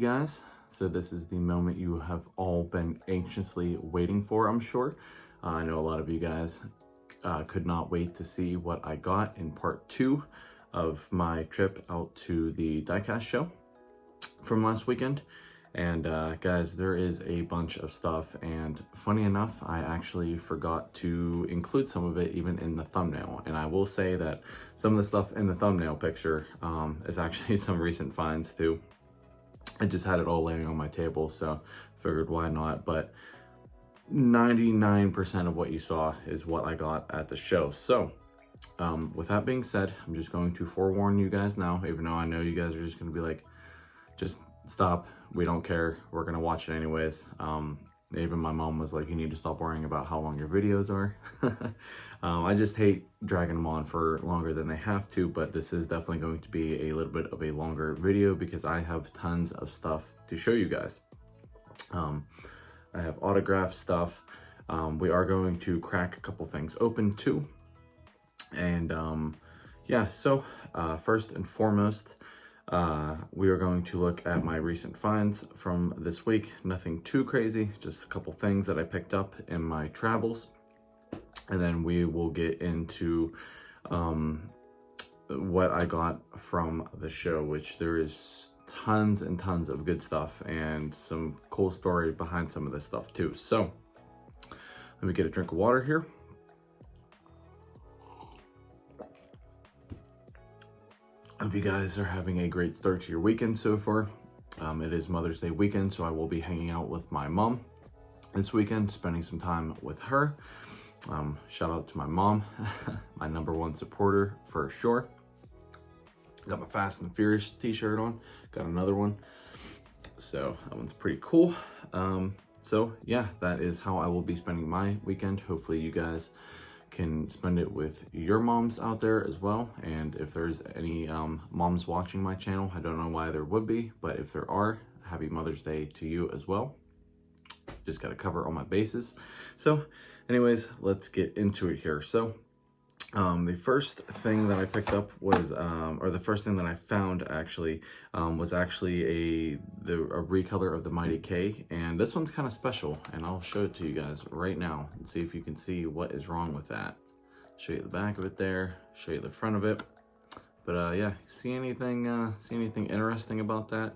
guys. So this is the moment you have all been anxiously waiting for, I'm sure. I know a lot of you guys could not wait to see what I got in part 2 of my trip out to the Diecast show from last weekend. And guys, there is a bunch of stuff, and funny enough, I actually forgot to include some of it even in the thumbnail. And I will say that some of the stuff in the thumbnail picture is actually some recent finds too. I just had it all laying on my table, so figured why not. But 99% of what you saw is what I got at the show. So with that being said, I'm just going to forewarn you guys now, even though I know you guys are just going to be like, just stop, we don't care, we're gonna watch it anyways. Even my mom was like, you need to stop worrying about how long your videos are. I just hate dragging them on for longer than they have to, but this is definitely going to be a little bit of a longer video because I have tons of stuff to show you guys. I have autograph stuff. We are going to crack a couple things open too. And yeah, so first and foremost, we are going to look at my recent finds from this week. Nothing too crazy, just a couple things that I picked up in my travels. And then we will get into what I got from the show, which there is tons and tons of good stuff and some cool story behind some of this stuff too. So let me get a drink of water here. Hope you guys are having a great start to your weekend so far. It is Mother's Day weekend, so I will be hanging out with my mom this weekend, spending some time with her. Shout out to my mom, my #1 supporter for sure. Got my Fast and Furious t-shirt on, got another one. So that one's pretty cool. So yeah, that is how I will be spending my weekend. Hopefully you guys can spend it with your moms out there as well. And if there's any moms watching my channel, I don't know why there would be, but if there are, happy Mother's Day to you as well. Just got to cover all my bases. So anyways, let's get into it here. So the first thing that I picked up was, or the first thing that I found actually, was actually a recolor of the Mighty K, and this one's kind of special, and I'll show it to you guys right now and see if you can see what is wrong with that. Show you the back of it there, show you the front of it. But yeah, see anything interesting about that?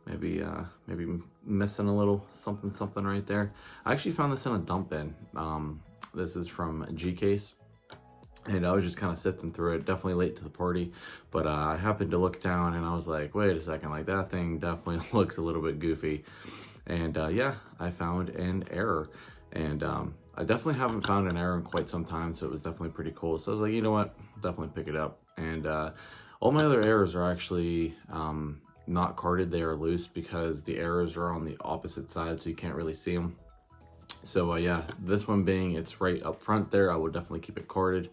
Maybe missing a little something right there. I actually found this in a dump bin. This is from G-Case. And I was just kind of sifting through it, definitely late to the party, but I happened to look down and I was like, wait a second, like that thing definitely looks a little bit goofy. And yeah, I found an error, and I definitely haven't found an error in quite some time, so it was definitely pretty cool. So I was like, you know what, definitely pick it up. And all my other errors are actually not carded, they are loose because the errors are on the opposite side, so you can't really see them. So yeah, this one being it's right up front there, I would definitely keep it carded.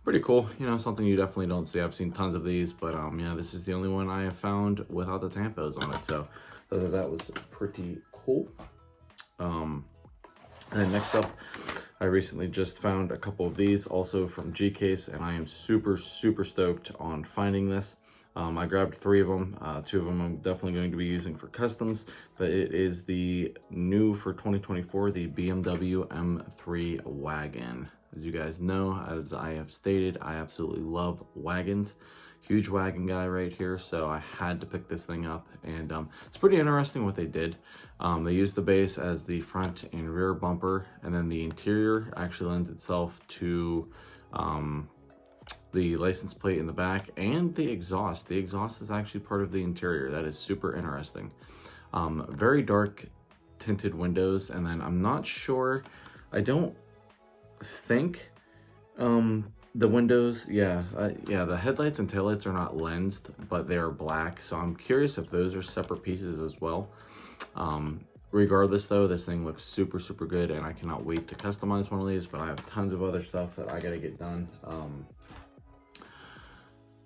Pretty cool, you know, something you definitely don't see. I've seen tons of these, but yeah, this is the only one I have found without the tampos on it. So I thought that was pretty cool. And then next up, I recently just found a couple of these also from G-Case, and I am super stoked on finding this. I grabbed 3 of them. 2 of them I'm definitely going to be using for customs, but it is the new for 2024, the BMW M3 wagon. As you guys know, as I have stated, I absolutely love wagons. Huge wagon guy right here, so I had to pick this thing up. And it's pretty interesting what they did. They used the base as the front and rear bumper, and then the interior actually lends itself to the license plate in the back and the exhaust. The exhaust is actually part of the interior. That is super interesting. Very dark tinted windows, and then I'm not sure, I don't think the windows, yeah, the headlights and taillights are not lensed, but they are black, so I'm curious if those are separate pieces as well. Regardless though, this thing looks super good, and I cannot wait to customize one of these, but I have tons of other stuff that I gotta get done.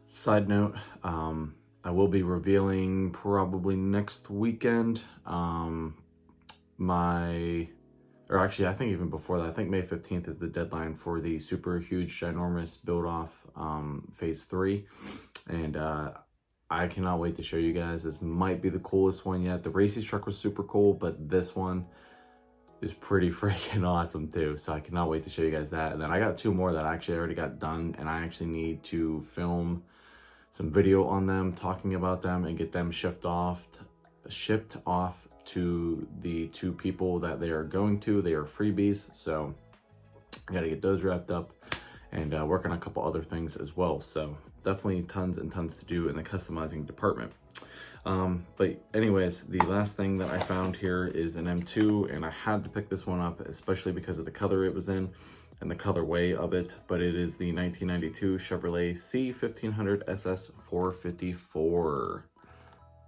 Side note, I will be revealing probably next weekend or actually I think even before that, I think May 15th is the deadline for the super huge ginormous build off phase 3. And I cannot wait to show you guys. This might be the coolest one yet. The Racy's truck was super cool, but this one is pretty freaking awesome too. So I cannot wait to show you guys that. And then I got 2 more that I actually already got done, and I actually need to film some video on them, talking about them, and get them shipped off to the 2 people that they are going to. They are freebies, so I gotta get those wrapped up and work on a couple other things as well. So definitely tons and tons to do in the customizing department. But anyways, the last thing that I found here is an M2, and I had to pick this one up, especially because of the color it was in and the colorway of it. But it is the 1992 Chevrolet C1500 SS 454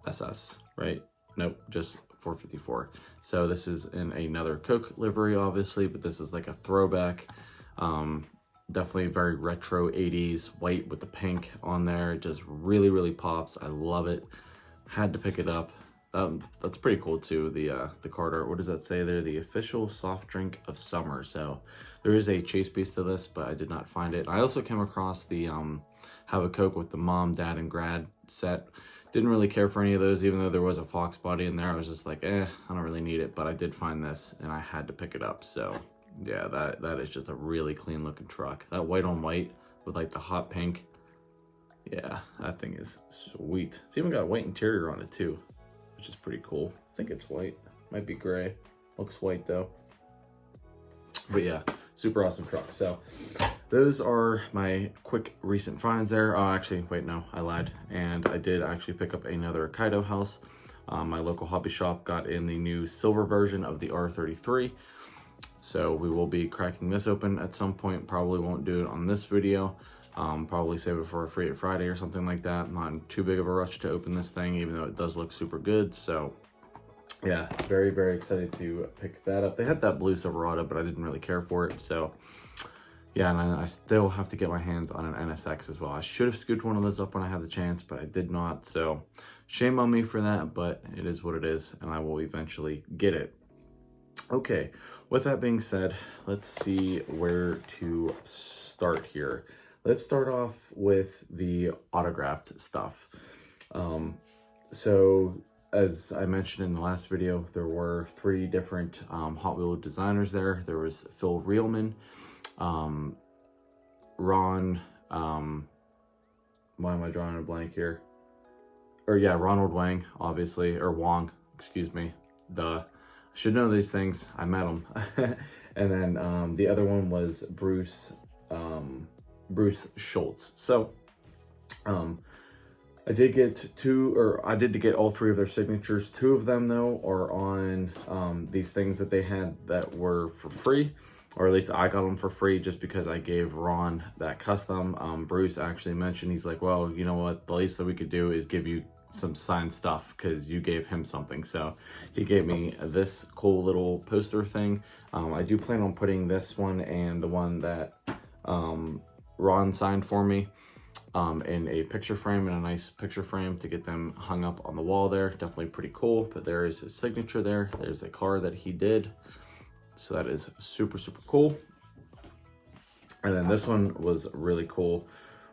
SS, right? Nope, just 454. So this is in another Coke livery, obviously, but this is like a throwback. Definitely very retro 80s, white with the pink on there. It just really, really pops. I love it. Had to pick it up. That's pretty cool too. The card art. What does that say there? The official soft drink of summer. So there is a chase piece to this, but I did not find it. I also came across the Have a Coke with the Mom, Dad, and Grad set. Didn't really care for any of those, even though there was a Fox body in there. I was just like, I don't really need it, but I did find this and I had to pick it up. So yeah, that is just a really clean looking truck. That white on white with like the hot pink. Yeah, that thing is sweet. It's even got a white interior on it too, which is pretty cool. I think it's white, might be gray. Looks white though. But yeah, super awesome truck. So those are my quick recent finds there. Oh, actually, wait, no, I lied. And I did actually pick up another Kaido house. My local hobby shop got in the new silver version of the R33. So we will be cracking this open at some point. Probably won't do it on this video. Probably save it for a Free It Friday or something like that. I'm not in too big of a rush to open this thing, even though it does look super good. So yeah, very, very excited to pick that up. They had that blue Silverado, but I didn't really care for it. So yeah, and I still have to get my hands on an NSX as well. I should have scooped one of those up when I had the chance, but I did not. So shame on me for that, but it is what it is, and I will eventually get it. Okay, with that being said, let's see where to start here. Let's start off with the autographed stuff. So as I mentioned in the last video, there were 3 different Hot Wheels designers there. There was Phil Reelman, Ron, why am I drawing a blank here? Or yeah, Ronald Wang, obviously, or Wong, excuse me. Duh. I should know these things. I met him. And then the other one was Bruce Schultz. So I did get all 3 of their signatures. 2 of them though are on these things that they had that were for free, or at least I got them for free just because I gave Ron that custom. Bruce actually mentioned, he's like, well, you know what, the least that we could do is give you some signed stuff because you gave him something. So he gave me this cool little poster thing. I do plan on putting this one and the one that Ron signed for me in a picture frame, in a nice picture frame, to get them hung up on the wall there. Definitely pretty cool. But there is his signature there. There's a car that he did. So that is super, super cool. And then this one was really cool.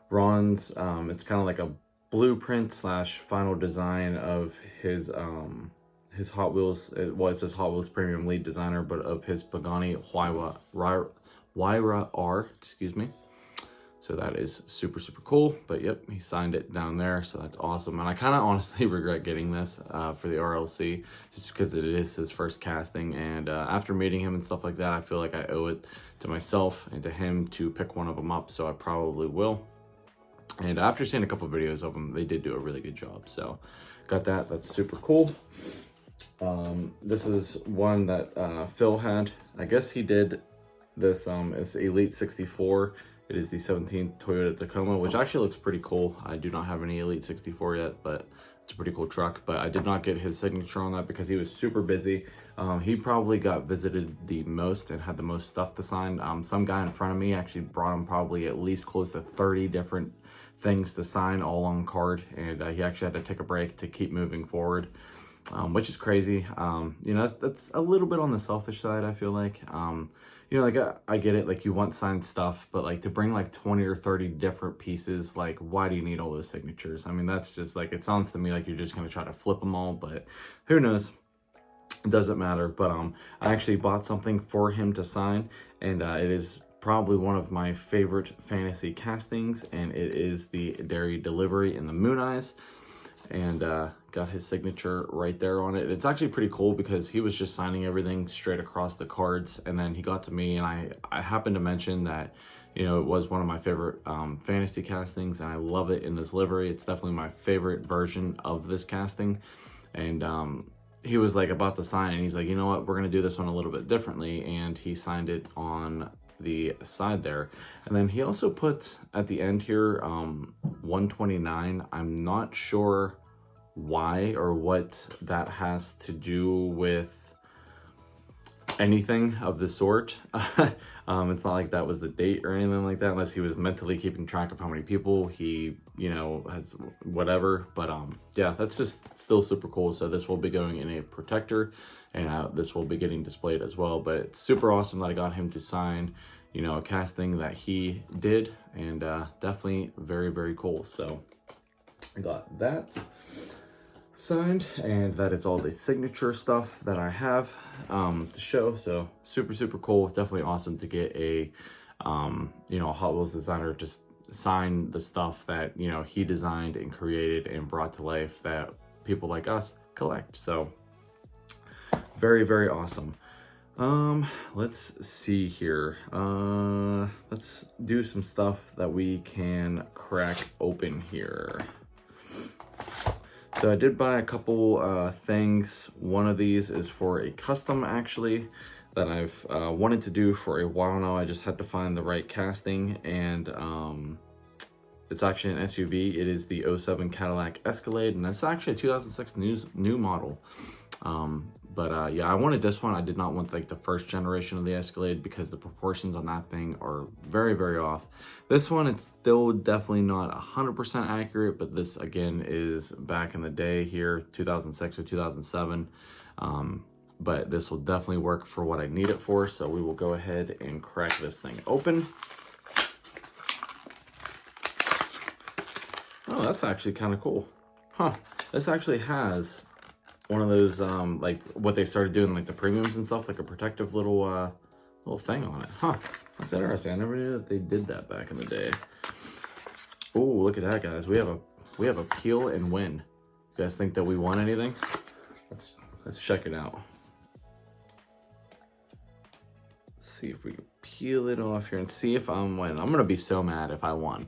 Ron's, it's kind of like a blueprint / final design of his Hot Wheels. Well, it says Hot Wheels Premium Lead Designer, but of his Pagani Huayra R, excuse me. So that is super, super cool. But yep, he signed it down there, so that's awesome. And I kind of honestly regret getting this for the RLC, just because it is his first casting. And after meeting him and stuff like that, I feel like I owe it to myself and to him to pick one of them up, so I probably will. And after seeing a couple videos of them, they did do a really good job. So got that. That's super cool. This is one that Phil had. I guess he did this. It's Elite 64. It is the 17th Toyota Tacoma, which actually looks pretty cool. I do not have any Elite 64 yet, but it's a pretty cool truck. But I did not get his signature on that because he was super busy. He probably got visited the most and had the most stuff to sign. Some guy in front of me actually brought him probably at least close to 30 different things to sign, all on card, and he actually had to take a break to keep moving forward. which is crazy. You know, that's a little bit on the selfish side, I feel like. You know, like I get it, like you want signed stuff, but like to bring like 20 or 30 different pieces, like why do you need all those signatures? I mean, that's just like, it sounds to me like you're just gonna try to flip them all, but who knows? It doesn't matter. But I actually bought something for him to sign, and it is probably one of my favorite fantasy castings, and it is the Dairy Delivery in the Moon Eyes, and got his signature right there on it. It's actually pretty cool because he was just signing everything straight across the cards, and then he got to me, and I happened to mention that, you know, it was one of my favorite fantasy castings, and I love it in this livery. It's definitely my favorite version of this casting. And he was like about to sign, and he's like, you know what, we're gonna do this one a little bit differently, and he signed it on the side there. And then he also put at the end here 129. I'm not sure why or what that has to do with anything of the sort. It's not like that was the date or anything like that, unless he was mentally keeping track of how many people he, you know, has, whatever. But yeah, that's just still super cool. So this will be going in a protector, and this will be getting displayed as well. But it's super awesome that I got him to sign, you know, a casting that he did, and definitely very, very cool. So I got that signed, and that is all the signature stuff that I have to show. So super, super cool. Definitely awesome to get a you know, a Hot Wheels designer just sign the stuff that, you know, he designed and created and brought to life that people like us collect. So very, very awesome. Let's see here. Let's do some stuff that we can crack open here. So I did buy a couple things. One of these is for a custom, actually, that I've wanted to do for a while now. I just had to find the right casting, and it's actually an SUV. It is the 07 Cadillac Escalade, and that's actually a 2006 new model. But yeah, I wanted this one. I did not want like the first generation of the Escalade because the proportions on that thing are very, very off. This one, it's still definitely not 100% accurate, but this again is back in the day here, 2006 or 2007. But this will definitely work for what I need it for. So we will go ahead and crack this thing open. Oh, that's actually kind of cool. Huh, this actually has one of those like what they started doing like the premiums and stuff, like a protective little thing on it. Huh, that's interesting. I never knew that they did that back in the day. Oh, look at that, guys. We have a peel and win. You guys think that we won anything? Let's check it out. Let's see if we can peel it off here and see if I'm winning. I'm gonna be so mad if I won.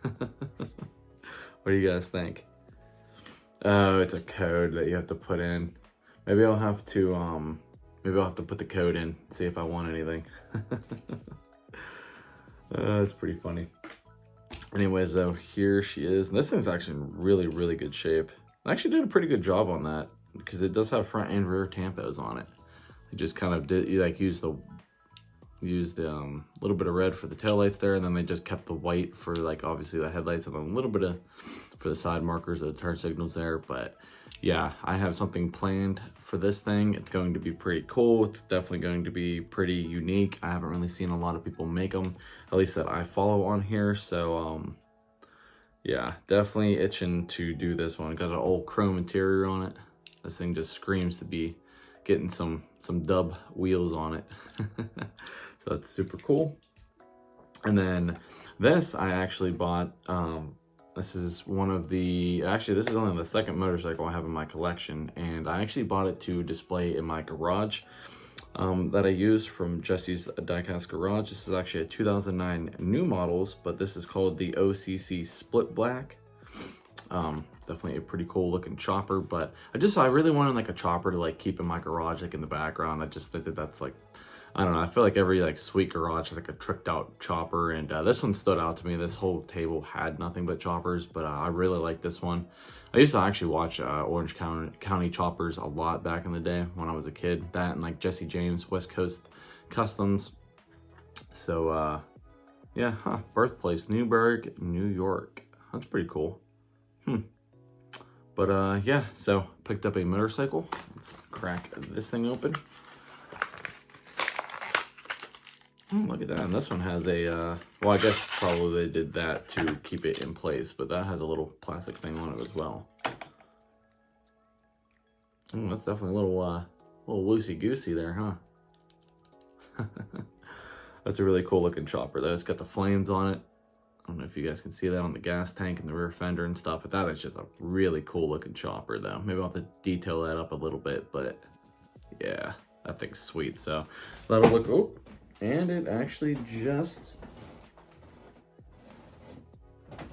What do you guys think? Oh, it's a code that you have to put in. Maybe I'll have to put the code in, see if I won anything. That's pretty funny. Anyways, though, here she is. And this thing's actually in really, really good shape. I actually did a pretty good job on that because it does have front and rear tampos on it. I just kind of did like use the little bit of red for the taillights there, and then they just kept the white for like obviously the headlights, and then a little bit of for the side markers of the turn signals there. But yeah, I have something planned for this thing. It's going to be pretty cool. It's definitely going to be pretty unique. I haven't really seen a lot of people make them, at least that I follow on here. So yeah, definitely itching to do this one. Got an old chrome interior on it. This thing just screams to be getting some dub wheels on it. So that's super cool. And then this I actually bought. This is one of the, actually this is only the second motorcycle I have in my collection, and I actually bought it to display in my garage that I use from Jesse's Diecast Garage. This is actually a 2009 new models, but this is called the OCC Split Black. Definitely a pretty cool looking chopper, but I really wanted like a chopper to like keep in my garage, like in the background. I just think that that's like, I don't know, I feel like every like sweet garage has like a tricked out chopper, and this one stood out to me. This whole table had nothing but choppers, but I really like this one. I used to actually watch Orange County choppers a lot back in the day when I was a kid. That and like Jesse James West Coast Customs. So yeah, birthplace Newburgh, New York. That's pretty cool. But yeah, so picked up a motorcycle. Let's crack this thing open. Look at that. And this one has a, well, I guess probably they did that to keep it in place, but that has a little plastic thing on it as well. That's definitely a little loosey-goosey there, huh? That's a really cool looking chopper though. It's got the flames on it. I don't know if you guys can see that on the gas tank and the rear fender and stuff, but that is just a really cool looking chopper though. Maybe I'll have to detail that up a little bit, but yeah, that thing's sweet. So that'll look, oh, and it actually just,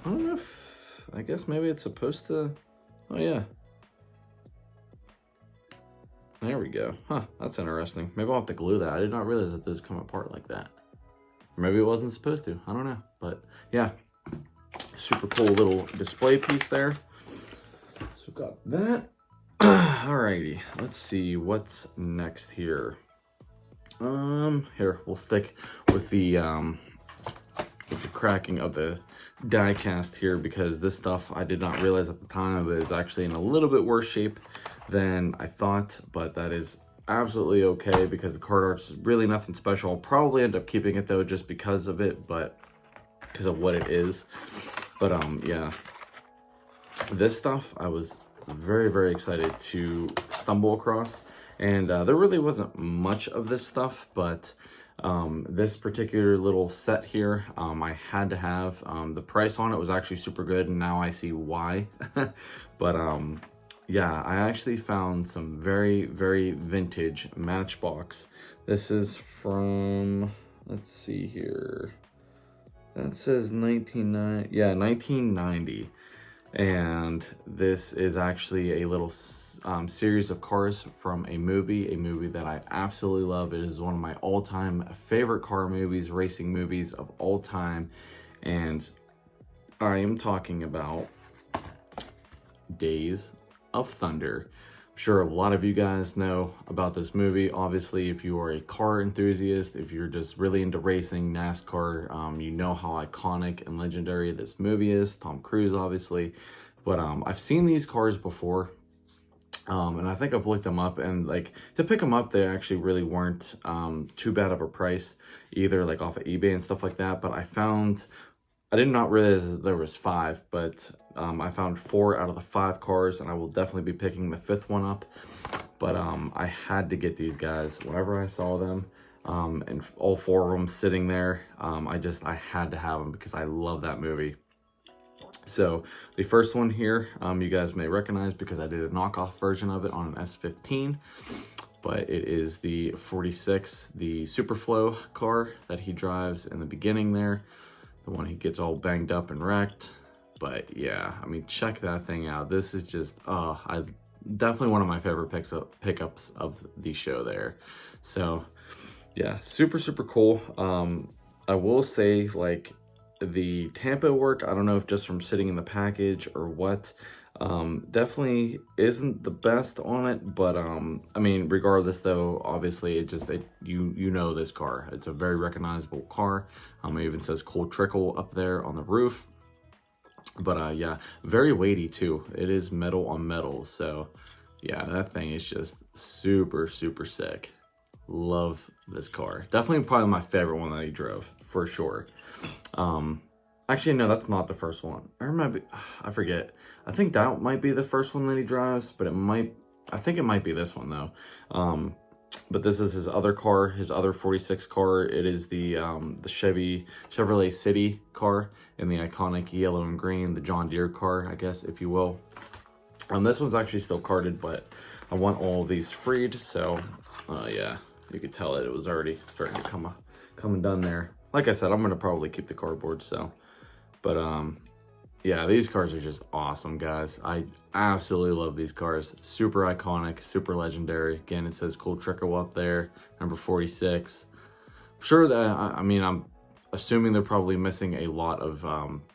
I don't know if, I guess maybe it's supposed to, oh yeah. There we go. Huh, that's interesting. Maybe I'll have to glue that. I did not realize that those come apart like that. Or maybe it wasn't supposed to. I don't know. But yeah, super cool little display piece there. So got that. Alrighty, let's see what's next here. Here, we'll stick with the cracking of the diecast here, because this stuff I did not realize at the time is actually in a little bit worse shape than I thought, but that is absolutely okay because the card art's really nothing special. I'll probably end up keeping it though just because of it, but because of what it is. But yeah, this stuff I was very, very excited to stumble across, and there really wasn't much of this stuff, but this particular little set here, I had to have. The price on it was actually super good, and now I see why. But yeah, I actually found some very, very vintage Matchbox. This is from, let's see here, that says 1990. And this is actually a little series of cars from a movie that I absolutely love. It is one of my all-time favorite car movies, racing movies of all time. And I am talking about Days of Thunder. I'm sure a lot of you guys know about this movie. Obviously, if you are a car enthusiast, if you're just really into racing, NASCAR, you know how iconic and legendary this movie is. Tom Cruise, obviously. But I've seen these cars before, and I think I've looked them up, and like to pick them up, they actually really weren't too bad of a price either, like off of eBay and stuff like that. But I did not realize that there was 5, but I found 4 out of the 5 cars, and I will definitely be picking the 5th one up. But I had to get these guys whenever I saw them, and all 4 of them sitting there. I had to have them because I love that movie. So the first one here, you guys may recognize because I did a knockoff version of it on an S15. But it is the 46, the Superflow car that he drives in the beginning there. The one he gets all banged up and wrecked. But yeah, I mean, check that thing out. This is just, definitely one of my favorite pickups of the show there. So yeah, super, super cool. I will say, like, the tampo work, I don't know if just from sitting in the package or what, definitely isn't the best on it. But I mean, regardless though, obviously you know this car, it's a very recognizable car. It even says Cold Trickle up there on the roof. But yeah, very weighty too. It is metal on metal, so yeah, that thing is just super, super sick. Love this car. Definitely probably my favorite one that he drove for sure. Actually, no, that's not the first one. I forget. I think that might be the first one that he drives, but I think it might be this one though. But this is his other car, his other 46 car. It is the Chevrolet City car in the iconic yellow and green, the John Deere car, I guess, if you will. This one's actually still carded, but I want all of these freed. So yeah, you could tell it was already starting to come undone there. Like I said, I'm gonna probably keep the cardboard. So, but yeah, these cars are just awesome, guys. I absolutely love these cars. Super iconic, super legendary. Again, it says Cold Trickle up there, number 46. I'm sure that, I mean, I'm assuming they're probably missing a lot of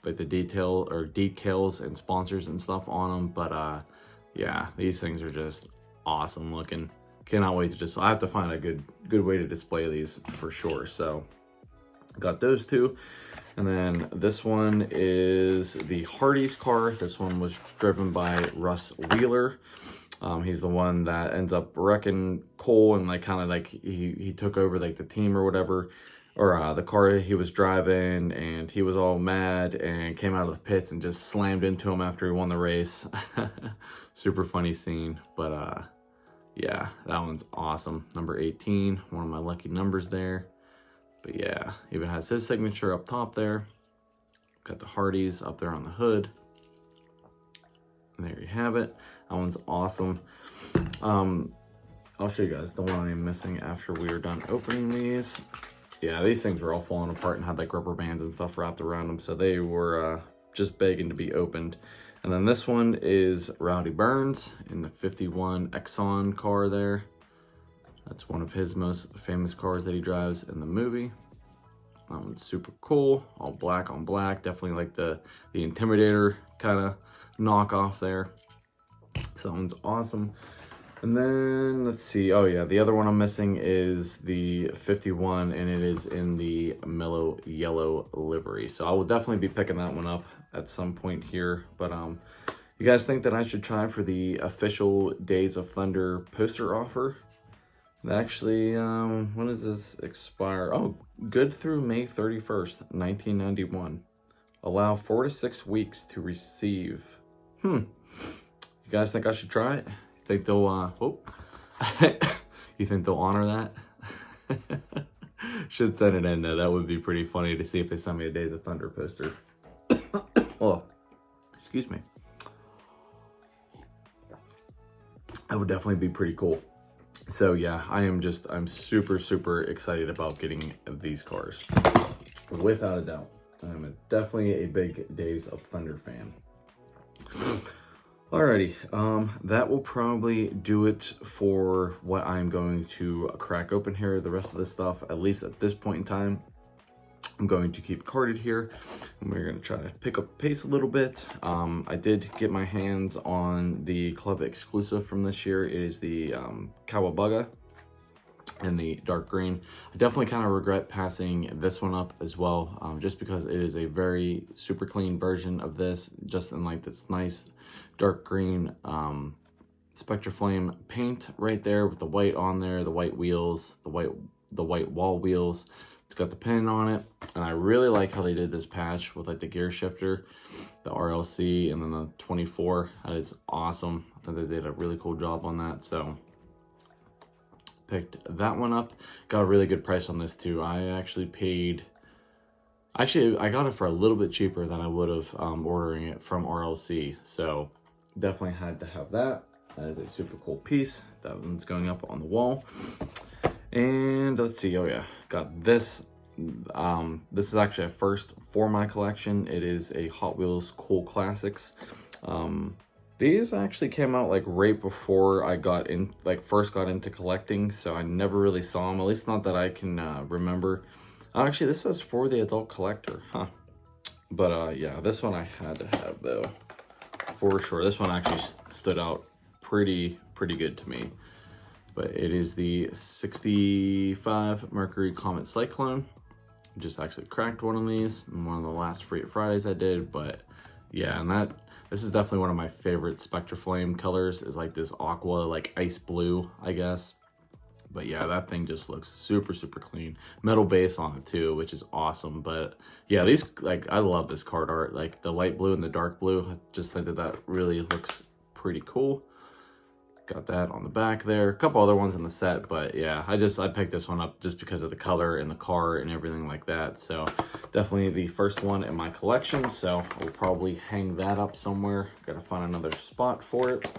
like the detail or decals and sponsors and stuff on them. But yeah, these things are just awesome looking. Cannot wait to I have to find a good way to display these for sure. So Got those two. And then this one is the Hardee's car. This one was driven by Russ Wheeler. He's the one that ends up wrecking Cole, and like kind of like he took over like the team or whatever, or the car he was driving, and he was all mad and came out of the pits and just slammed into him after he won the race. Super funny scene, but yeah, that one's awesome. Number 18, one of my lucky numbers there. But yeah, even has his signature up top there. Got the Hardee's up there on the hood. And there you have it. That one's awesome. I'll show you guys the one I'm missing after we were done opening these. Yeah, these things were all falling apart and had like rubber bands and stuff wrapped around them. So they were just begging to be opened. And then this one is Rowdy Burns in the 51 Exxon car there. That's one of his most famous cars that he drives in the movie. That one's super cool, all black on black. Definitely like the Intimidator kind of knockoff there. So that one's awesome. And then let's see. Oh yeah, the other one I'm missing is the 51, and it is in the mellow yellow livery. So I will definitely be picking that one up at some point here. But you guys think that I should try for the official Days of Thunder poster offer? Actually, when does this expire? Oh, good through May 31st, 1991. Allow 4 to 6 weeks to receive. You guys think I should try it? Think they'll, you think they'll honor that? Should send it in though. That would be pretty funny to see if they send me a Days of Thunder poster. Oh, excuse me. That would definitely be pretty cool. So yeah, I'm super excited about getting these cars. Without a doubt. I'm definitely a big Days of Thunder fan. Alrighty, that will probably do it for what I'm going to crack open here. The rest of this stuff, at least at this point in time, I'm going to keep carded here, and we're going to try to pick up the pace a little bit. I did get my hands on the club exclusive from this year. It is the Kawabunga in the dark green. I definitely kind of regret passing this one up as well, just because it is a very super clean version of this, just in like this nice dark green Spectraflame paint right there with the white on there, the white wheels, the white wall wheels. It's got the pin on it, and I really like how they did this patch with like the gear shifter, the RLC, and then the 24. That is awesome. I think they did a really cool job on that. So picked that one up. Got a really good price on this too. I actually paid, I got it for a little bit cheaper than I would have ordering it from RLC. So definitely had to have that. That is a super cool piece. That one's going up on the wall. And let's see, oh yeah, got this. This is actually a first for my collection. It is a Hot Wheels Cool Classics. These actually came out like right before I first got into collecting, so I never really saw them, at least not that I can remember. Actually, this says for the adult collector, huh? But yeah, this one I had to have though, for sure. This one actually stood out pretty good to me. But it is the 65 Mercury Comet Cyclone. Just actually cracked one of these in one of the last Fridays I did. But yeah, and this is definitely one of my favorite Spectraflame colors, is like this aqua, like ice blue, I guess. But yeah, that thing just looks super clean. Metal base on it too, which is awesome. But yeah, these, like, I love this card art, like the light blue and the dark blue. I just think that really looks pretty cool. Got that on the back there. A couple other ones in the set, but yeah, I picked this one up just because of the color and the car and everything like that. So definitely the first one in my collection. So I'll probably hang that up somewhere. Gotta find another spot for it.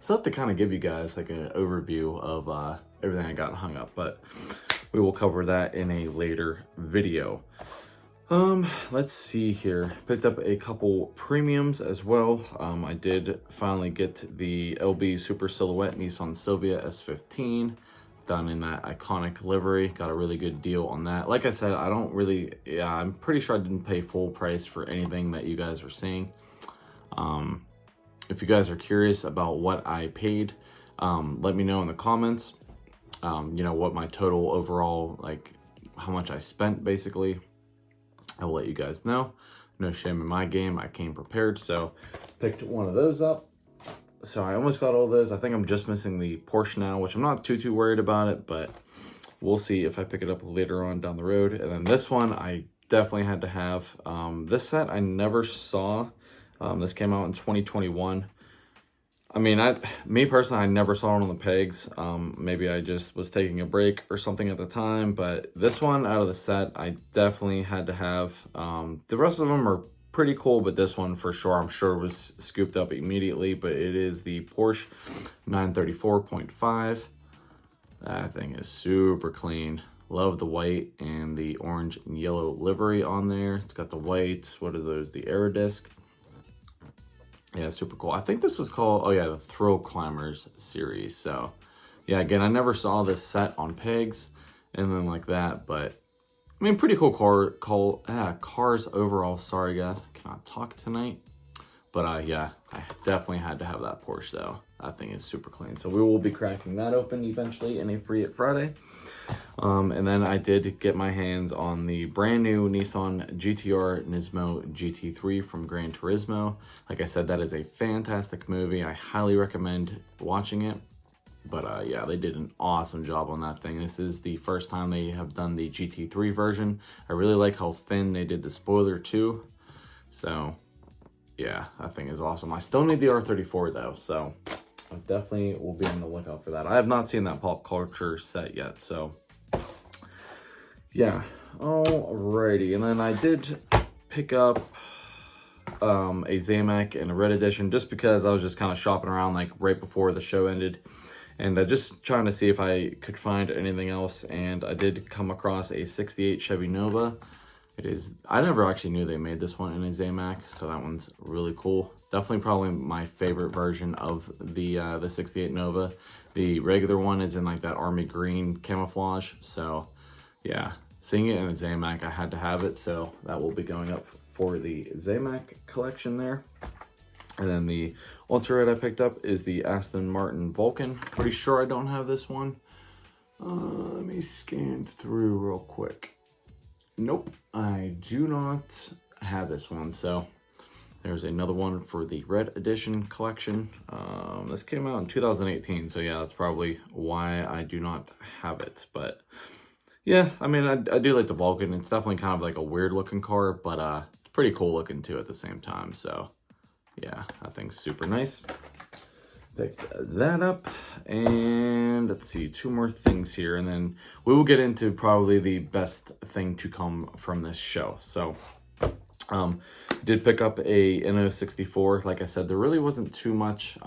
So I have to kind of give you guys like an overview of everything I got hung up, but we will cover that in a later video. Let's see here. Picked up a couple premiums as well. I did finally get the LB Super Silhouette Nissan Silvia S15 done in that iconic livery. Got a really good deal on that. Like I said, I'm pretty sure I didn't pay full price for anything that you guys are seeing. If you guys are curious about what I paid, let me know in the comments, you know, what my total overall, like, how much I spent basically. I will let you guys know. No shame in my game. I came prepared, so picked one of those up. So I almost got all those. I think I'm just missing the Porsche now, which I'm not too worried about it, but we'll see if I pick it up later on down the road. And then this one I definitely had to have. This set I never saw. This came out in 2021. I mean, me personally, I never saw it on the pegs. Maybe I just was taking a break or something at the time, but this one out of the set, I definitely had to have. The rest of them are pretty cool, but this one for sure, I'm sure was scooped up immediately, but it is the Porsche 934.5. That thing is super clean. Love the white and the orange and yellow livery on there. It's got the white, what are those, the N.E.O.D.C. Yeah, super cool. I think this was called, oh yeah, the Thrill Climbers series. So yeah, again, I never saw this set on pegs and then like that, but I mean, pretty cool cars overall. Sorry guys, I cannot talk tonight. But yeah, I definitely had to have that Porsche though. That thing is super clean. So we will be cracking that open eventually in a Free It Friday. And then I did get my hands on the brand new Nissan GT-R Nismo GT3 from Gran Turismo. Like I said, that is a fantastic movie. I highly recommend watching it. But yeah, they did an awesome job on that thing. This is the first time they have done the GT3 version. I really like how thin they did the spoiler too. So yeah, that thing is awesome. I still need the R34 though, so I definitely will be on the lookout for that. I have not seen that pop culture set yet, so yeah. Alrighty, and then I did pick up a Zamac in a red edition just because I was just kind of shopping around like right before the show ended, and just trying to see if I could find anything else, and I did come across a 68 Chevy Nova. It is, I never actually knew they made this one in a Zamac, so that one's really cool. Definitely probably my favorite version of the 68 Nova. The regular one is in like that army green camouflage, so yeah, seeing it in a Zamac, I had to have it, so that will be going up for the Zamac collection there. And then the ultra red I picked up is the Aston Martin Vulcan. Pretty sure I don't have this one. Let me scan through real quick. Nope, I do not have this one. So there's another one for the red edition collection. This came out in 2018, so yeah, that's probably why I do not have it. But yeah, I mean, I do like the Vulcan. It's definitely kind of like a weird looking car, but it's pretty cool looking too at the same time. So yeah, that thing's super nice. Picked that up, and let's see, two more things here, and then we will get into probably the best thing to come from this show. So did pick up a N.E.O.D.C. Like I said, there really wasn't too much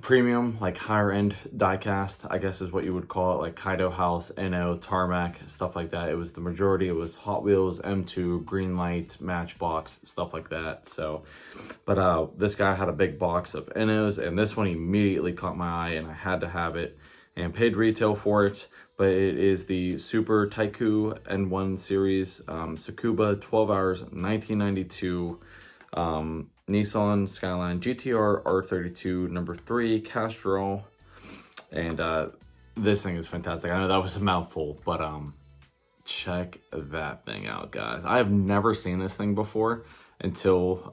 premium, like higher end diecast, I guess is what you would call it, like Kaido House, N.O., Tarmac, stuff like that. It was the majority, it was Hot Wheels, M2, Greenlight, Matchbox, stuff like that. So, but this guy had a big box of N.O.s, and this one immediately caught my eye, and I had to have it, and paid retail for it. But it is the Super Taiku N1 series, Tsukuba, 12 hours, 1992, Nissan Skyline GT-R R32 number 3 Castrol, and this thing is fantastic. I know that was a mouthful, but check that thing out, guys. I have never seen this thing before until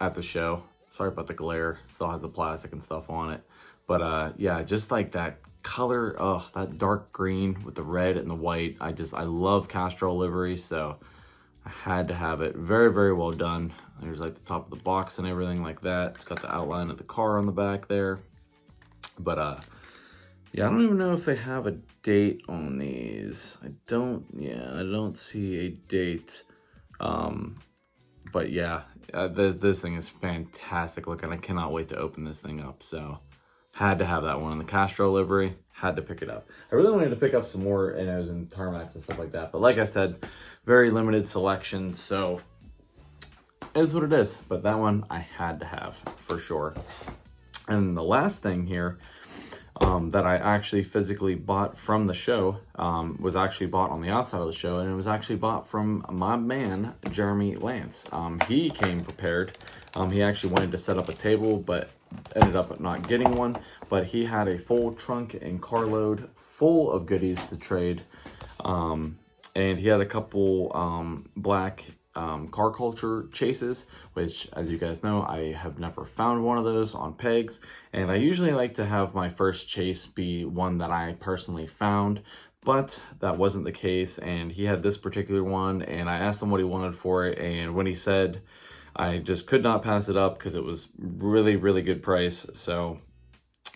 at the show. Sorry about the glare. It still has the plastic and stuff on it, but yeah, just like that color, oh, that dark green with the red and the white. I love Castrol livery, so I had to have it. Very well done. There's like the top of the box and everything like that. It's got the outline of the car on the back there. But yeah, I don't even know if they have a date on these. I don't see a date. But yeah, this thing is fantastic looking. I cannot wait to open this thing up. So had to have that one in the Castrol livery. Had to pick it up. I really wanted to pick up some more N.E.O.s and Tarmacs and stuff like that. But like I said, very limited selection. So it is what it is. But that one I had to have for sure. And the last thing here that I actually physically bought from the show was actually bought on the outside of the show. And it was actually bought from my man, Jeremy Lance. He came prepared. He actually wanted to set up a table, but ended up not getting one, but he had a full trunk and carload full of goodies to trade. And he had a couple black car culture chases, which, as you guys know, I have never found one of those on pegs. And I usually like to have my first chase be one that I personally found, but that wasn't the case. And he had this particular one, and I asked him what he wanted for it. And when he said, I just could not pass it up because it was really, really good price. So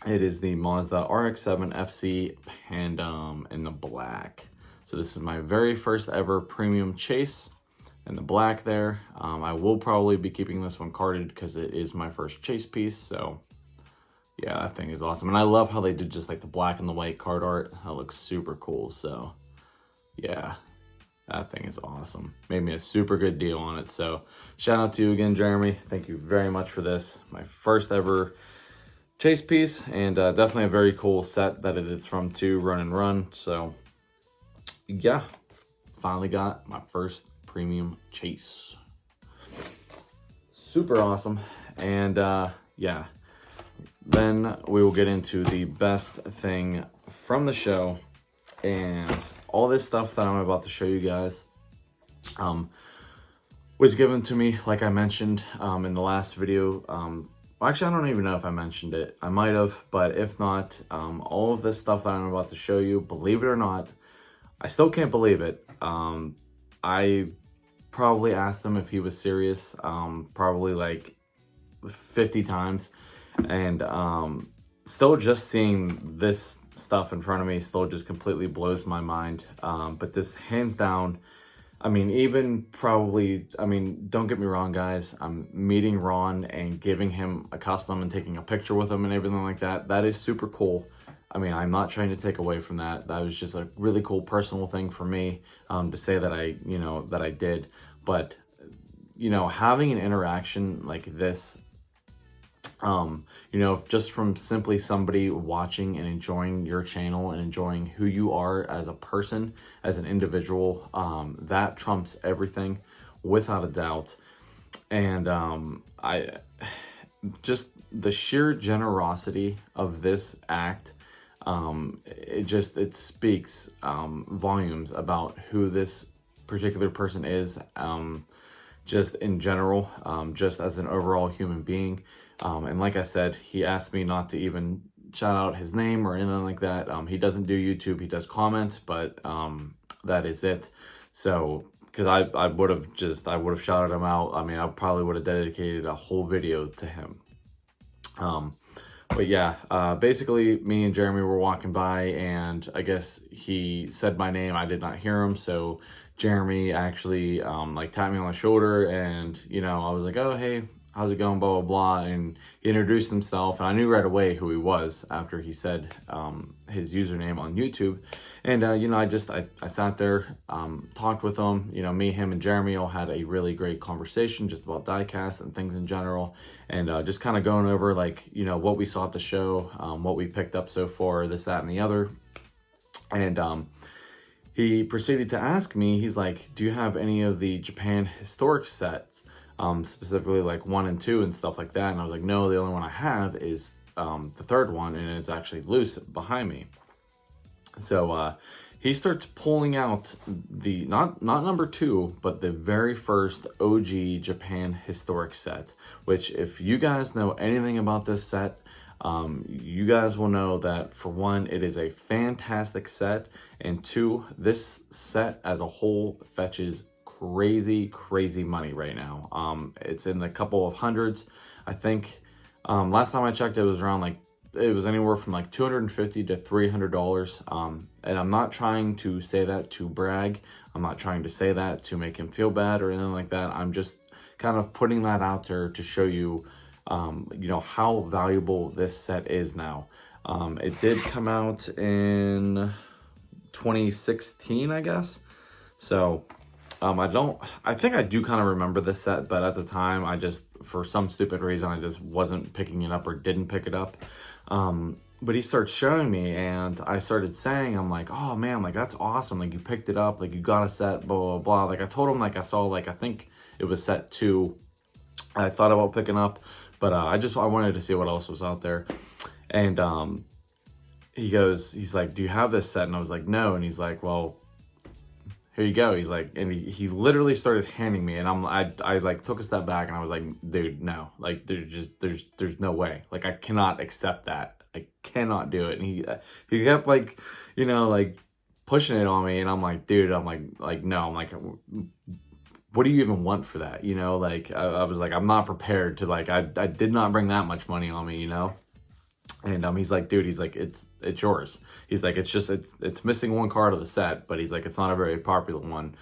it is the Mazda RX-7 FC Pandem in the black. So this is my very first ever premium chase in the black there. I will probably be keeping this one carded because it is my first chase piece. So yeah, that thing is awesome. And I love how they did just like the black and the white card art. That looks super cool. So yeah, that thing is awesome. Made me a super good deal on it. So shout out to you again, Jeremy. Thank you very much for this. My first ever chase piece, and definitely a very cool set that it is from too, Run and Run. So yeah, finally got my first premium chase. Super awesome. And yeah, then we will get into the best thing from the show. And all this stuff that I'm about to show you guys was given to me, like I mentioned in the last video. Well, actually, I don't even know if I mentioned it. I might have, but if not, all of this stuff that I'm about to show you, believe it or not, I still can't believe it. I probably asked him if he was serious, probably like 50 times. And still just seeing this stuff in front of me still just completely blows my mind. But this hands down, I mean, even probably, I mean, don't get me wrong, guys. I'm meeting Ron and giving him a custom and taking a picture with him and everything like that. That is super cool. I mean, I'm not trying to take away from that. That was just a really cool personal thing for me to say that I, you know, that I did. But, you know, having an interaction like this, you know, just from simply somebody watching and enjoying your channel and enjoying who you are as a person, as an individual, that trumps everything without a doubt. And I just, the sheer generosity of this act, it speaks volumes about who this particular person is, just in general, just as an overall human being. And like I said, he asked me not to even shout out his name or anything like that. He doesn't do YouTube, he does comment, but that is it. So, because I would have shouted him out. I mean, I probably would have dedicated a whole video to him. But yeah, basically me and Jeremy were walking by, and I guess he said my name. I did not hear him, so Jeremy actually like tapped me on the shoulder, and you know, I was like, oh hey, how's it going, blah blah blah, and he introduced himself, and I knew right away who he was after he said his username on YouTube. And you know, I sat there, talked with him. You know, me, him, and Jeremy all had a really great conversation just about diecast and things in general, and just kind of going over, like, you know, what we saw at the show, what we picked up so far, this, that, and the other. And he proceeded to ask me, he's like, do you have any of the Japan historic sets, specifically like 1 and 2 and stuff like that? And I was like, no, the only one I have is the third one, and it's actually loose behind me. So he starts pulling out the, not number 2, but the very first OG Japan historic set, which, if you guys know anything about this set, you guys will know that, for one, it is a fantastic set, and 2, this set as a whole fetches crazy money right now. It's in the couple of hundreds, I think. Last time I checked, it was around like, it was anywhere from like $250 to $300. And I'm not trying to say that to brag. I'm not trying to say that to make him feel bad or anything like that. I'm just kind of putting that out there to show you, you know, how valuable this set is now. It did come out in 2016, I guess. So I think I do kind of remember this set, but at the time, I just, for some stupid reason, I just wasn't picking it up or didn't pick it up. But he starts showing me, and I started saying, I'm like, oh man, like, that's awesome. Like, you picked it up, like, you got a set, blah, blah, blah. Like, I told him, like, I saw, like, I think it was set 2. I thought about picking up, But I wanted to see what else was out there. And he's like, do you have this set? And I was like, no. And he's like, well, here you go. He's like, and he literally started handing me, and I like took a step back, and I was like, dude, no, like there's no way. Like, I cannot accept that. I cannot do it. And he kept like, like pushing it on me, and I'm like, dude, I'm like no, I'm like, what do you even want for that? Like I was like, I'm not prepared to, like, I did not bring that much money on me, And he's like, dude, he's like, it's yours. He's like, it's missing one card of the set, but he's like, it's not a very popular one.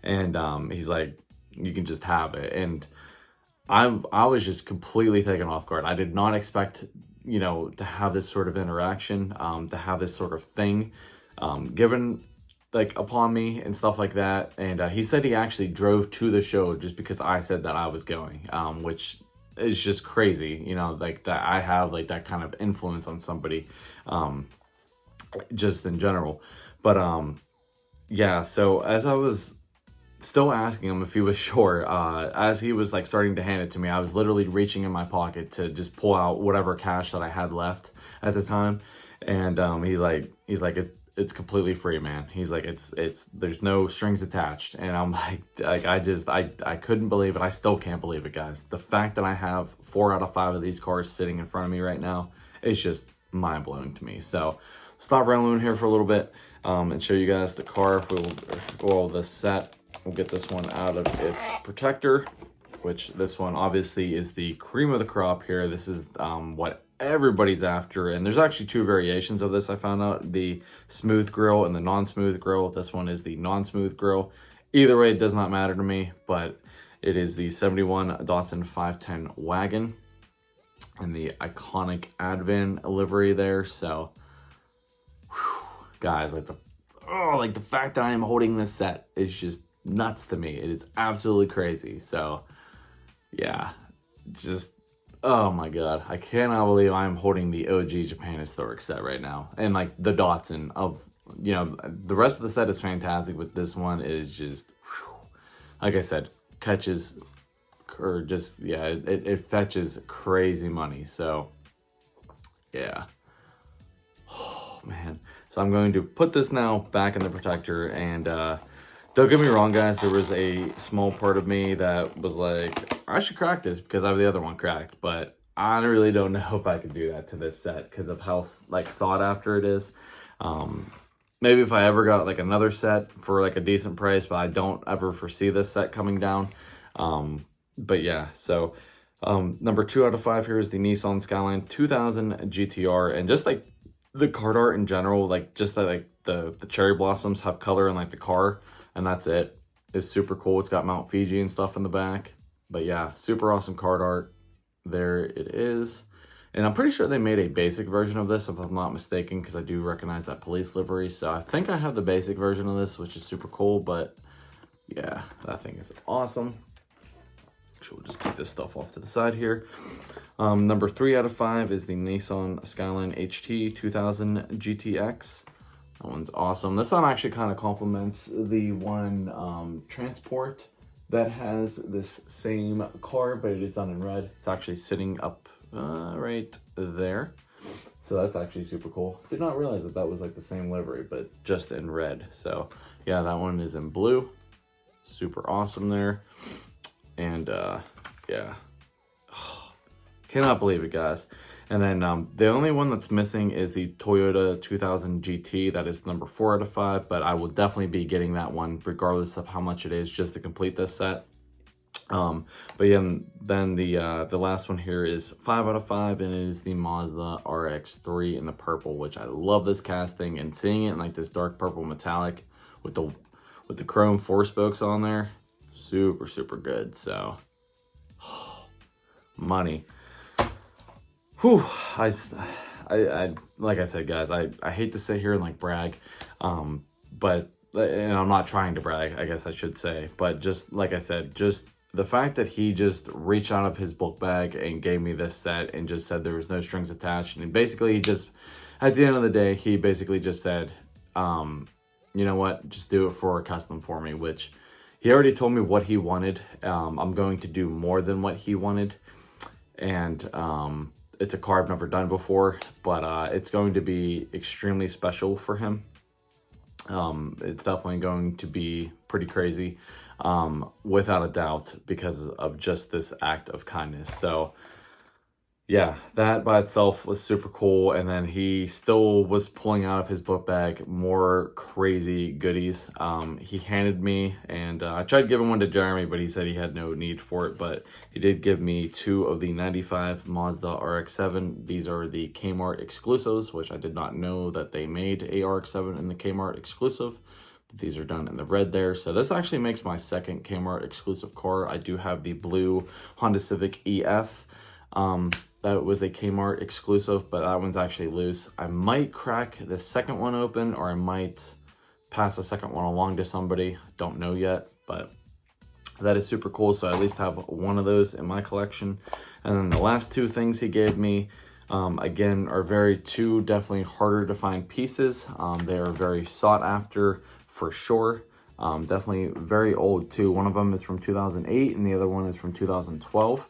And he's like, you can just have it. And I was just completely taken off guard. I did not expect, to have this sort of interaction, to have this sort of thing given like upon me and stuff like that. And he said he actually drove to the show just because I said that I was going, which is just crazy, like that I have like that kind of influence on somebody, just in general. But yeah, so as I was still asking him if he was sure, as he was like starting to hand it to me, I was literally reaching in my pocket to just pull out whatever cash that I had left at the time. And he's like it's completely free, man. He's like, it's there's no strings attached. And I'm like I couldn't believe it. I still can't believe it, guys. The fact that I have 4 out of 5 of these cars sitting in front of me right now is just mind-blowing to me. So stop rambling here for a little bit, and show you guys the car. We'll go over this set. We'll get this one out of its protector, which this one obviously is the cream of the crop here. This is what everybody's after, and there's actually 2 variations of this. I found out, the smooth grill and the non-smooth grill. This one is the non-smooth grill. Either way, it does not matter to me, but it is the 71 Datsun 510 wagon and the iconic Advan livery there. So whew, guys, like the fact that I am holding this set is just nuts to me. It is absolutely crazy. So yeah, just, oh my god, I cannot believe I'm holding the OG Japan Historic set right now. And like the Datsun of, the rest of the set is fantastic, but this one is just, whew, like I said, catches, or just, yeah, it fetches crazy money. So yeah, oh man. So I'm going to put this now back in the protector, and don't get me wrong, guys, there was a small part of me that was like, I should crack this because I have the other one cracked, but I really don't know if I could do that to this set because of how like sought after it is. Maybe if I ever got like another set for like a decent price, but I don't ever foresee this set coming down. But yeah, so number 2 out of 5 here is the Nissan Skyline 2000 GTR, and just like the card art in general, like just that, like the cherry blossoms have color in like the car, and that's it. It's super cool. It's got Mount Fiji and stuff in the back. But yeah, super awesome card art. There it is. And I'm pretty sure they made a basic version of this, if I'm not mistaken, because I do recognize that police livery. So I think I have the basic version of this, which is super cool. But yeah, that thing is awesome. We'll just keep this stuff off to the side here. Number 3 out of 5 is the Nissan Skyline HT 2000 GTX. That one's awesome. This one actually kind of complements the one Transport that has this same car, but it is done in red. It's actually sitting up right there. So that's actually super cool. Did not realize that was like the same livery, but just in red. So yeah, that one is in blue. Super awesome there. And yeah, cannot believe it, guys. And then the only one that's missing is the Toyota 2000 GT. That is number 4 out of 5, but I will definitely be getting that one regardless of how much it is, just to complete this set. But yeah, and then the last one here is 5 out of 5, and it is the Mazda RX-3 in the purple, which I love this casting, and seeing it in like this dark purple metallic with the chrome 4 spokes on there, super good. So money. Whew, I like I said, guys, I hate to sit here and like brag, but, and I'm not trying to brag, I guess I should say, but just like I said, just the fact that he just reached out of his book bag and gave me this set and just said there was no strings attached, and basically he just, at the end of the day, he basically just said, you know what, just do it for a custom for me, which he already told me what he wanted. I'm going to do more than what he wanted. and it's a car I've never done before, but it's going to be extremely special for him. It's definitely going to be pretty crazy, without a doubt, because of just this act of kindness. So yeah, that by itself was super cool. And then he still was pulling out of his book bag more crazy goodies. He handed me, and I tried giving one to Jeremy, but he said he had no need for it. But he did give me 2 of the 95 Mazda RX-7. These are the Kmart exclusives, which I did not know that they made a RX-7 in the Kmart exclusive. But these are done in the red there. So this actually makes my second Kmart exclusive car. I do have the blue Honda Civic EF. That was a Kmart exclusive, but that one's actually loose. I might crack the second one open, or I might pass the second one along to somebody. Don't know yet, but that is super cool. So I at least have one of those in my collection. And then the last 2 things he gave me, again, are two definitely harder to find pieces. They are very sought after for sure. Definitely very old too. One of them is from 2008 and the other one is from 2012.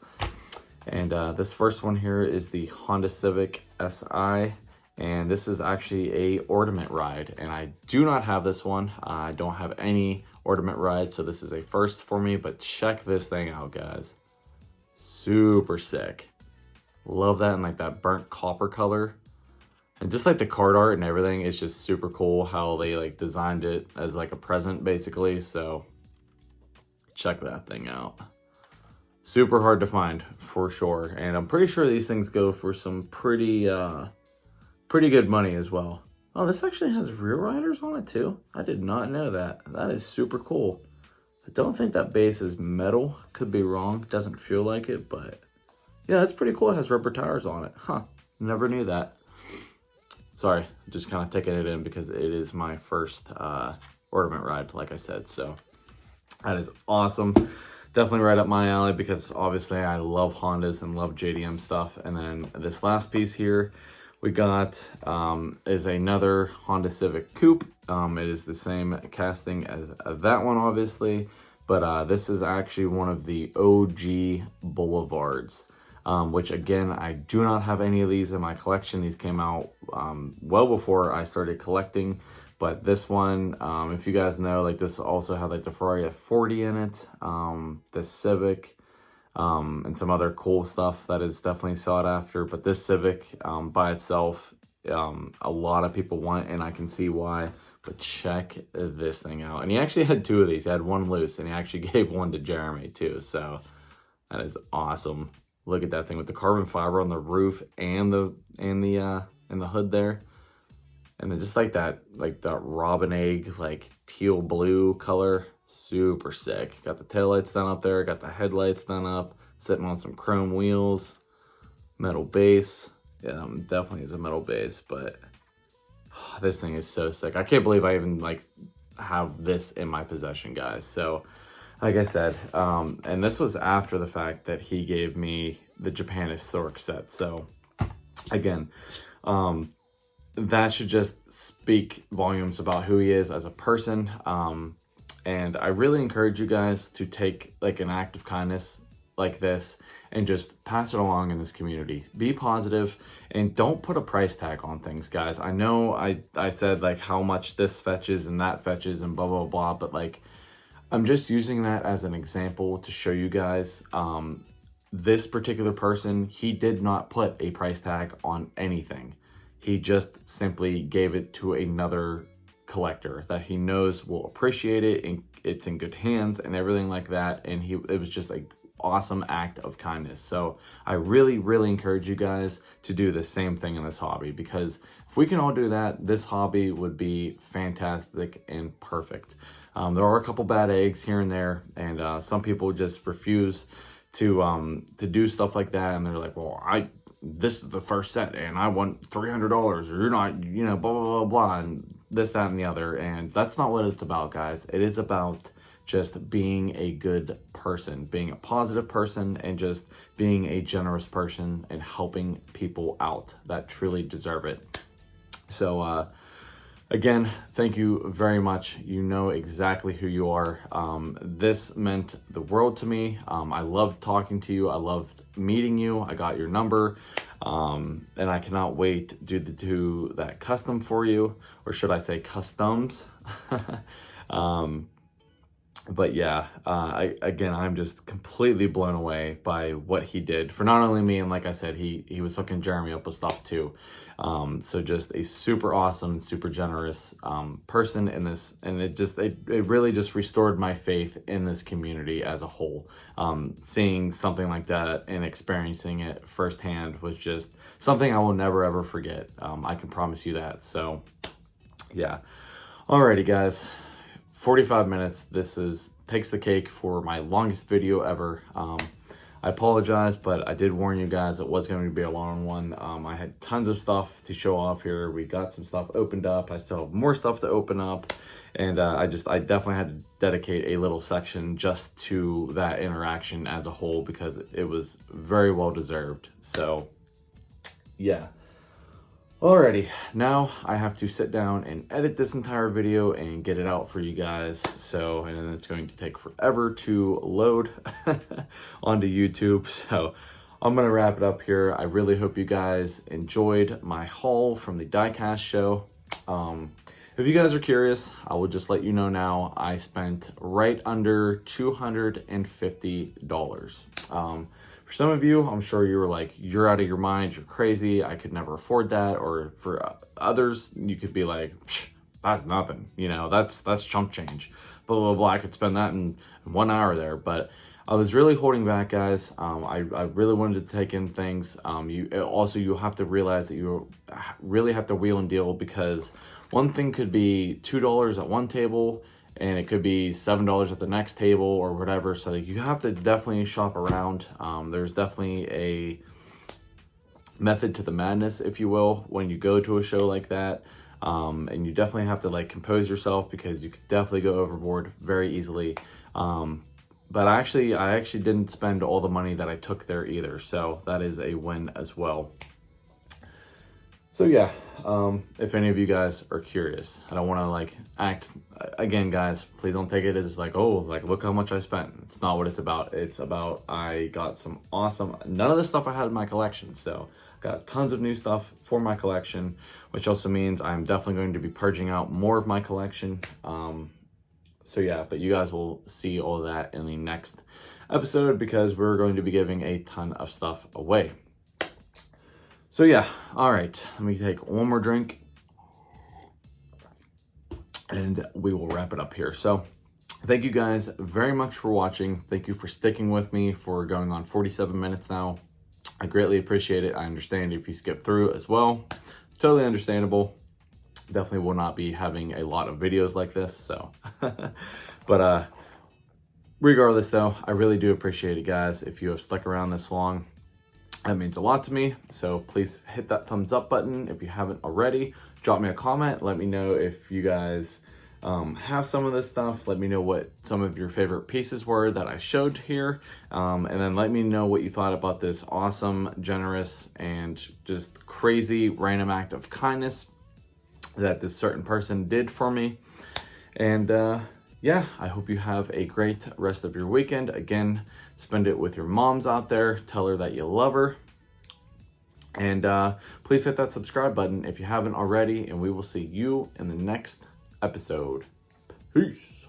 And this first one here is the Honda Civic Si, and this is actually a ornament ride, and I do not have this one. I don't have any ornament ride, so this is a first for me, but check this thing out, guys. Super sick. Love that in like that burnt copper color. And just like the card art and everything, it's just super cool how they like designed it as like a present basically, so check that thing out. Super hard to find for sure, and I'm pretty sure these things go for some pretty good money as well. Oh, this actually has rear riders on it too. I did not know that. That is super cool. I don't think that base is metal. Could be wrong. Doesn't feel like it, but yeah, that's pretty cool. It has rubber tires on it. Huh. Never knew that. Sorry, just kind of taking it in because it is my first ornament ride, like I said. So that is awesome. Definitely right up my alley because obviously I love Hondas and love JDM stuff. And then this last piece here we got is another Honda Civic Coupe. It is the same casting as that one, obviously, but this is actually one of the OG Boulevards, which again, I do not have any of these in my collection. These came out well before I started collecting. But this one, if you guys know, like this also had like the Ferrari F40 in it, the Civic, and some other cool stuff that is definitely sought after. But this Civic by itself, a lot of people want, and I can see why. But check this thing out. And he actually had 2 of these. He had one loose, and he actually gave one to Jeremy too. So that is awesome. Look at that thing with the carbon fiber on the roof and the hood there. And then just like that robin egg, like teal blue color, super sick. Got the taillights done up there, got the headlights done up, sitting on some chrome wheels, metal base. Yeah, definitely is a metal base, but this thing is so sick. I can't believe I even like have this in my possession, guys. So like I said, and this was after the fact that he gave me the Japan Historic set. So again, that should just speak volumes about who he is as a person. And I really encourage you guys to take like an act of kindness like this and just pass it along in this community. Be positive and don't put a price tag on things, guys. I know I said like how much this fetches and that fetches and blah, blah, blah, but like I'm just using that as an example to show you guys this particular person, he did not put a price tag on anything. He just simply gave it to another collector that he knows will appreciate it and it's in good hands and everything like that. And it was just an awesome act of kindness. So I really, really encourage you guys to do the same thing in this hobby, because if we can all do that, this hobby would be fantastic and perfect. There are a couple bad eggs here and there, and some people just refuse to do stuff like that. And they're like, well, this is the first set and I want $300 or you're not, blah, blah, blah, blah, and this, that, and the other. And that's not what it's about, guys. It is about just being a good person, being a positive person, and just being a generous person and helping people out that truly deserve it. So, Again, thank you very much. You know exactly who you are. This meant the world to me. I loved talking to you. I loved meeting you. I got your number. And I cannot wait to do that custom for you, or should I say customs. But yeah, I'm just completely blown away by what he did for not only me, and like I said, he was hooking Jeremy up with stuff too. So just a super awesome, super generous person in this, and it really just restored my faith in this community as a whole. Seeing something like that and experiencing it firsthand was just something I will never ever forget. I can promise you that. So yeah. Alrighty, guys. 45 minutes. This takes the cake for my longest video ever. I apologize, but I did warn you guys it was going to be a long one. I had tons of stuff to show off here. We got some stuff opened up. I still have more stuff to open up. And I definitely had to dedicate a little section just to that interaction as a whole, because it was very well deserved. So yeah. Alrighty, now I have to sit down and edit this entire video and get it out for you guys. So, and then it's going to take forever to load onto YouTube. So I'm going to wrap it up here. I really hope you guys enjoyed my haul from the Diecast show. If you guys are curious, I will just let you know now, I spent right under $250. For some of you, I'm sure you were like, you're out of your mind, you're crazy, I could never afford that. Or for others, you could be like, that's nothing, you know, that's chump change, blah, blah, blah. I could spend that in 1 hour there. But I was really holding back, guys. I really wanted to take in things. You have to realize that you really have to wheel and deal, because one thing could be $2 at one table, and it could be $7 at the next table or whatever. So you have to definitely shop around. There's definitely a method to the madness, if you will, when you go to a show like that. And you definitely have to like compose yourself, because you could definitely go overboard very easily. But I actually didn't spend all the money that I took there either. So that is a win as well. So yeah, if any of you guys are curious, I don't want to like act, again, guys, please don't take it as like, oh, like look how much I spent. It's not what it's about. It's about, I got some awesome, none of the stuff I had in my collection. So got tons of new stuff for my collection, which also means I'm definitely going to be purging out more of my collection. So yeah, but you guys will see all of that in the next episode, because we're going to be giving a ton of stuff away. So yeah, all right, let me take one more drink and we will wrap it up here. So thank you guys very much for watching. Thank you for sticking with me for going on 47 minutes now. I greatly appreciate it. I understand if you skip through as well. Totally understandable. Definitely will not be having a lot of videos like this, so. But regardless though, I really do appreciate it, guys. If you have stuck around this long, that means a lot to me. So please hit that thumbs up button if you haven't already. Drop me a comment. Let me know if you guys have some of this stuff. Let me know what some of your favorite pieces were that I showed here. And then let me know what you thought about this awesome, generous, and just crazy random act of kindness that this certain person did for me. And yeah, I hope you have a great rest of your weekend. Again, spend it with your moms out there. Tell her that you love her. And please hit that subscribe button if you haven't already. And we will see you in the next episode. Peace.